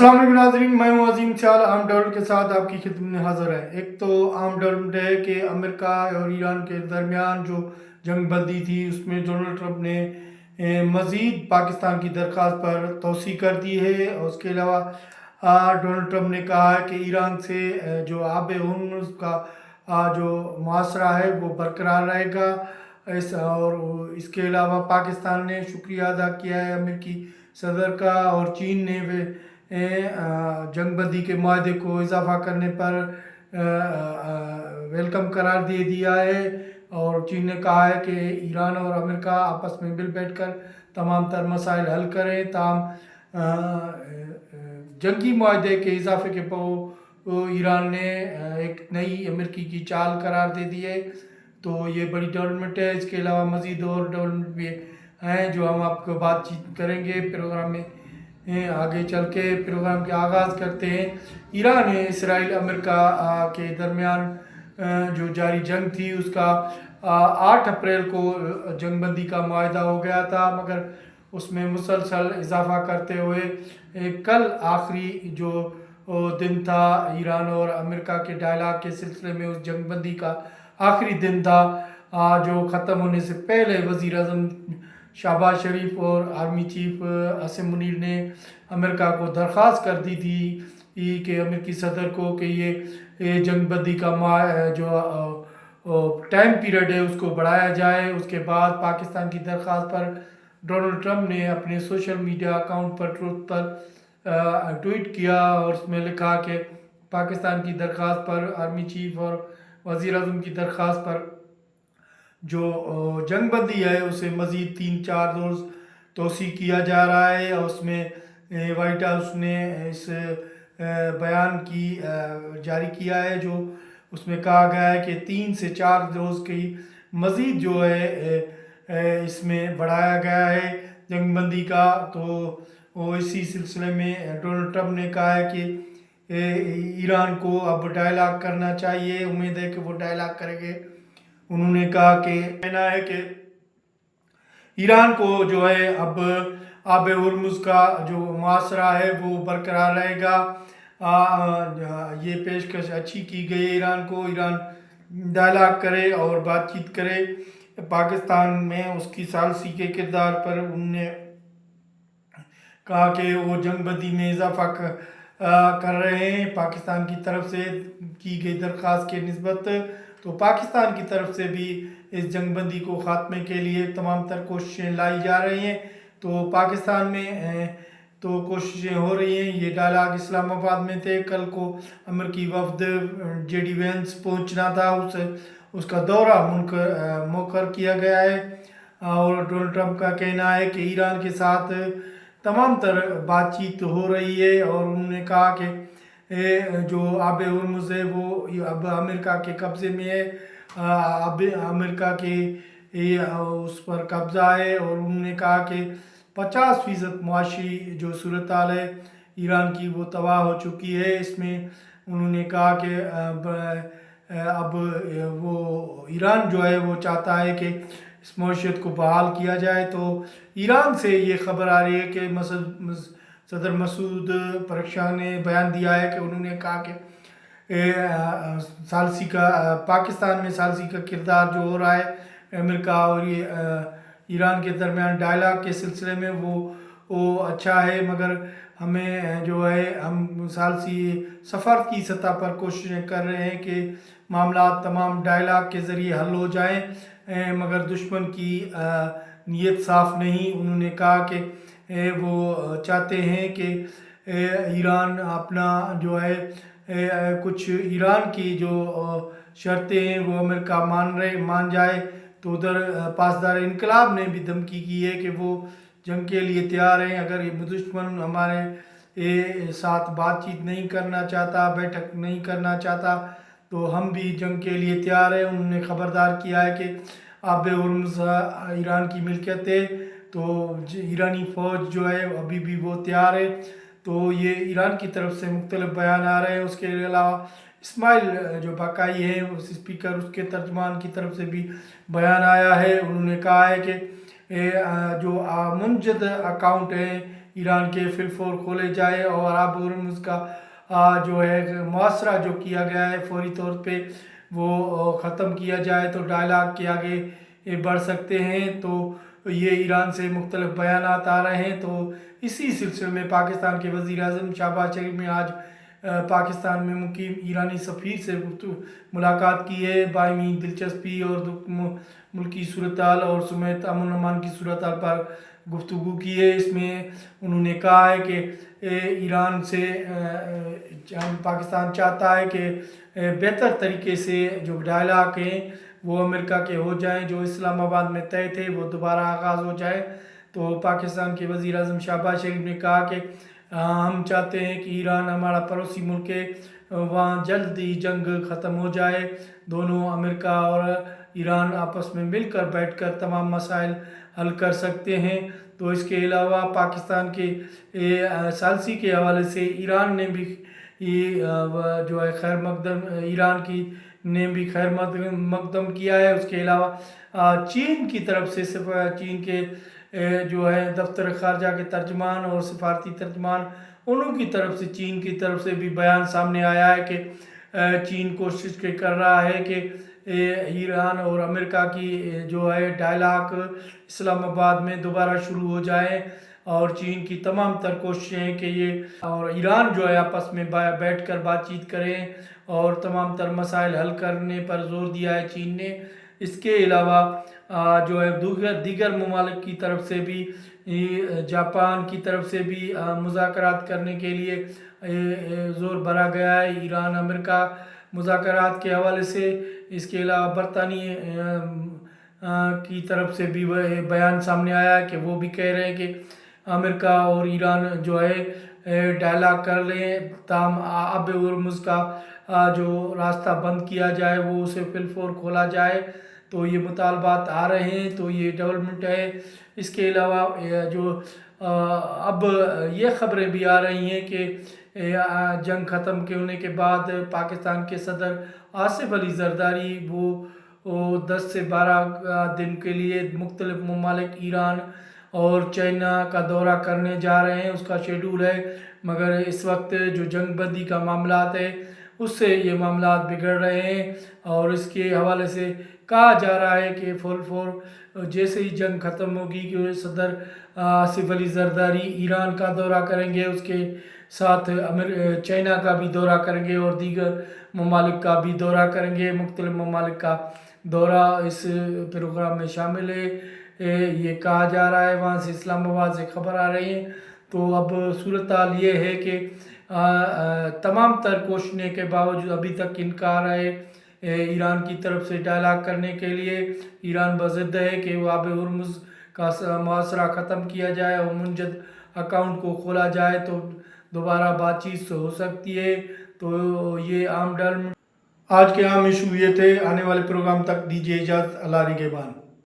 السلام علیکم ناظرین، میں ہوں عظیم سیال عام ڈیولپمنٹ کے ساتھ آپ کی خدمت میں حاضر ہے۔ ایک تو عام ڈیولپمنٹ ہے کہ امریکہ اور ایران کے درمیان جو جنگ بندی تھی اس میں ڈونلڈ ٹرمپ نے مزید پاکستان کی درخواست پر توسیع کر دی ہے، اور اس کے علاوہ ڈونلڈ ٹرمپ نے کہا ہے کہ ایران سے جو آب ہرمز کا جو معاصرہ ہے وہ برقرار رہے گا۔ اور اس کے علاوہ پاکستان نے شکریہ ادا کیا ہے امریکی صدر کا، اور چین نے جنگ بندی کے معاہدے کو اضافہ کرنے پر ویلکم قرار دے دیا ہے، اور چین نے کہا ہے کہ ایران اور امریکہ آپس میں مل بیٹھ کر تمام تر مسائل حل کریں۔ تاہم جنگی معاہدے کے اضافے کے ایران نے ایک نئی امریکی کی چال قرار دے دی ہے، تو یہ بڑی ڈیولپمنٹ ہے۔ اس کے علاوہ مزید اور ڈیولپمنٹ بھی ہیں جو ہم آپ کو بات چیت کریں گے پروگرام میں۔ آگے چل کے پروگرام کے آغاز کرتے ہیں۔ ایران اسرائیل امریکہ کے درمیان جو جاری جنگ تھی اس کا 8 اپریل کو جنگ بندی کا معاہدہ ہو گیا تھا، مگر اس میں مسلسل اضافہ کرتے ہوئے کل آخری جو دن تھا ایران اور امریکہ کے ڈائلاگ کے سلسلے میں، اس جنگ بندی کا آخری دن تھا جو ختم ہونے سے پہلے وزیر اعظم شہباز شریف اور آرمی چیف عاصم منیر نے امریکہ کو درخواست کر دی تھی کہ امریکی صدر کو کہ یہ جنگ بندی کا جو ٹائم پیریڈ ہے اس کو بڑھایا جائے۔ اس کے بعد پاکستان کی درخواست پر ڈونلڈ ٹرمپ نے اپنے سوشل میڈیا اکاؤنٹ پر ٹروت پر ٹویٹ کیا، اور اس میں لکھا کہ پاکستان کی درخواست پر آرمی چیف اور وزیر اعظم کی درخواست پر جو جنگ بندی ہے اسے مزید 3-4 روز توسیع کیا جا رہا ہے، اور اس میں وائٹ ہاؤس نے اس بیان کی جاری کیا ہے جو اس میں کہا گیا ہے کہ 3 سے 4 روز کی مزید جو ہے اس میں بڑھایا گیا ہے جنگ بندی کا۔ تو اسی سلسلے میں ڈونلڈ ٹرمپ نے کہا ہے کہ ایران کو اب ڈائلاگ کرنا چاہیے، امید ہے کہ وہ ڈائلاگ کریں گے۔ انہوں نے کہا کہ کہنا ہے کہ ایران کو جو ہے اب آب ہرمز کا جو معاصرہ ہے وہ برقرار رہے گا۔ یہ پیشکش اچھی کی گئی ہے ایران کو، ایران ڈائلاگ کرے اور بات چیت کرے۔ پاکستان میں اس کی ثالثی کے کردار پر انہوں نے کہا کہ وہ جنگ بندی میں اضافہ کر رہے ہیں پاکستان کی طرف سے کی گئی درخواست کے نسبت، تو پاکستان کی طرف سے بھی اس جنگ بندی کو خاتمے کے لیے تمام تر کوششیں لائی جا رہی ہیں۔ تو پاکستان میں تو کوششیں ہو رہی ہیں۔ یہ ڈائلاگ اسلام آباد میں تھے، کل کو امریکی وفد جے ڈی وینس پہنچنا تھا، اس کا دورہ مؤخر کیا گیا ہے، اور ڈونلڈ ٹرمپ کا کہنا ہے کہ ایران کے ساتھ تمام تر بات چیت ہو رہی ہے، اور انہوں نے کہا کہ جو آب ہرمز ہے وہ اب امریکہ کے قبضے میں ہے، اب امریکہ کے اس پر قبضہ ہے، اور انہوں نے کہا کہ 50% معاشی جو صورتحال ہے ایران کی وہ تباہ ہو چکی ہے۔ اس میں انہوں نے کہا کہ اب وہ ایران جو ہے وہ چاہتا ہے کہ اس معیشت کو بحال کیا جائے۔ تو ایران سے یہ خبر آ رہی ہے کہ صدر مسعود پرزیشان نے بیان دیا ہے کہ انہوں نے کہا کہ ثالثی کا پاکستان میں ثالثی کا کردار جو ہو رہا ہے امریکہ اور ایران کے درمیان ڈائلاگ کے سلسلے میں وہ اچھا ہے، مگر ہمیں جو ہے ہم ثالثی سفر کی سطح پر کوششیں کر رہے ہیں کہ معاملات تمام ڈائلاگ کے ذریعے حل ہو جائیں، مگر دشمن کی نیت صاف نہیں۔ انہوں نے کہا کہ وہ چاہتے ہیں کہ ایران اپنا جو ہے کچھ ایران کی جو شرطیں ہیں وہ امریکہ مان جائے، تو ادھر پاسدار انقلاب نے بھی دھمکی کی ہے کہ وہ جنگ کے لیے تیار ہیں۔ اگر یہ دشمن ہمارے ساتھ بات چیت نہیں کرنا چاہتا، بیٹھک نہیں کرنا چاہتا، تو ہم بھی جنگ کے لیے تیار ہیں۔ انہوں نے خبردار کیا ہے کہ آب ہرمز ایران کی ملکیت ہے، تو ایرانی فوج جو ہے ابھی بھی وہ تیار ہے۔ تو یہ ایران کی طرف سے مختلف بیان آ رہے ہیں۔ اس کے علاوہ اسماعیل جو باقائی ہیں اسپیکر، اس کے ترجمان کی طرف سے بھی بیان آیا ہے۔ انہوں نے کہا ہے کہ جو منجد اکاؤنٹ ہیں ایران کے فلفور کھولے جائے اور آب ہرمز کا جو ہے محاصرہ جو کیا گیا ہے فوری طور پہ وہ ختم کیا جائے تو ڈائلاگ کے آگے بڑھ سکتے ہیں۔ تو یہ ایران سے مختلف بیانات آ رہے ہیں، تو اسی سلسلے میں پاکستان کے وزیر اعظم شہباز شریف نے آج پاکستان میں مقیم ایرانی سفیر سے ملاقات کی ہے۔ باہمی دلچسپی اور ملکی صورتحال اور سمیت امن امان کی صورتحال پر گفتگو کی ہے۔ اس میں انہوں نے کہا ہے کہ ایران سے پاکستان چاہتا ہے کہ بہتر طریقے سے جو ڈائلاگ ہیں وہ امریکہ کے ہو جائیں، جو اسلام آباد میں طے تھے وہ دوبارہ آغاز ہو جائے۔ تو پاکستان کے وزیر اعظم شہباز شریف نے کہا کہ ہم چاہتے ہیں کہ ایران ہمارا پڑوسی ملک ہے، وہاں جلد ہی جنگ ختم ہو جائے، دونوں امریکہ اور ایران آپس میں مل کر بیٹھ کر تمام مسائل حل کر سکتے ہیں۔ تو اس کے علاوہ پاکستان کے ثالثی کے حوالے سے ایران نے بھی جو ہے خیر مقدم ایران کی نے بھی خیر مقدم کیا ہے۔ اس کے علاوہ چین کی طرف سے چین کے جو ہے دفتر خارجہ کے ترجمان اور سفارتی ترجمان انہوں کی طرف سے چین کی طرف سے بھی بیان سامنے آیا ہے کہ چین کوشش کر رہا ہے کہ ایران اور امریکہ کی جو ہے ڈائلاگ اسلام آباد میں دوبارہ شروع ہو جائے، اور چین کی تمام تر کوششیں ہیں کہ یہ اور ایران جو ہے آپس میں بیٹھ کر بات چیت کریں اور تمام تر مسائل حل کرنے پر زور دیا ہے چین نے۔ اس کے علاوہ جو ہے دیگر ممالک کی طرف سے بھی جاپان کی طرف سے بھی مذاکرات کرنے کے لیے زور بھرا گیا ہے ایران امریکہ مذاکرات کے حوالے سے۔ اس کے علاوہ برطانیہ کی طرف سے بھی بیان سامنے آیا ہے کہ وہ بھی کہہ رہے ہیں کہ امریکہ اور ایران جو ہے ڈائلاگ کر لیں، تاہم آب ہرمز کا جو راستہ بند کیا جائے وہ اسے فلفور کھولا جائے۔ تو یہ مطالبات آ رہے ہیں، تو یہ ڈیولپمنٹ ہے۔ اس کے علاوہ جو اب یہ خبریں بھی آ رہی ہیں کہ جنگ ختم ہونے کے بعد پاکستان کے صدر آصف علی زرداری وہ 10 سے 12 دن کے لیے مختلف ممالک ایران اور چائنا کا دورہ کرنے جا رہے ہیں، اس کا شیڈول ہے، مگر اس وقت جو جنگ بندی کا معاملات ہے اس سے یہ معاملات بگڑ رہے ہیں، اور اس کے حوالے سے کہا جا رہا ہے کہ فور جیسے ہی جنگ ختم ہوگی کہ صدر آصف علی زرداری ایران کا دورہ کریں گے، اس کے ساتھ چائنا کا بھی دورہ کریں گے اور دیگر ممالک کا بھی دورہ کریں گے۔ مختلف ممالک کا دورہ اس پروگرام میں شامل ہے، یہ کہا جا رہا ہے، وہاں سے اسلام آباد سے خبر آ رہی ہے۔ تو اب صورتحال یہ ہے کہ تمام تر کوششوں کے باوجود ابھی تک انکار ہے ایران کی طرف سے ڈائلاگ کرنے کے لیے۔ ایران بضد ہے کہ وہ آب ہرمز کا محاصرہ ختم کیا جائے اور منجد اکاؤنٹ کو کھولا جائے تو دوبارہ بات چیت ہو سکتی ہے۔ تو یہ عام ڈیولپمنٹ آج کے عام ایشو یہ تھے۔ آنے والے پروگرام تک دیجیے اجازت، اللہ نگہبان۔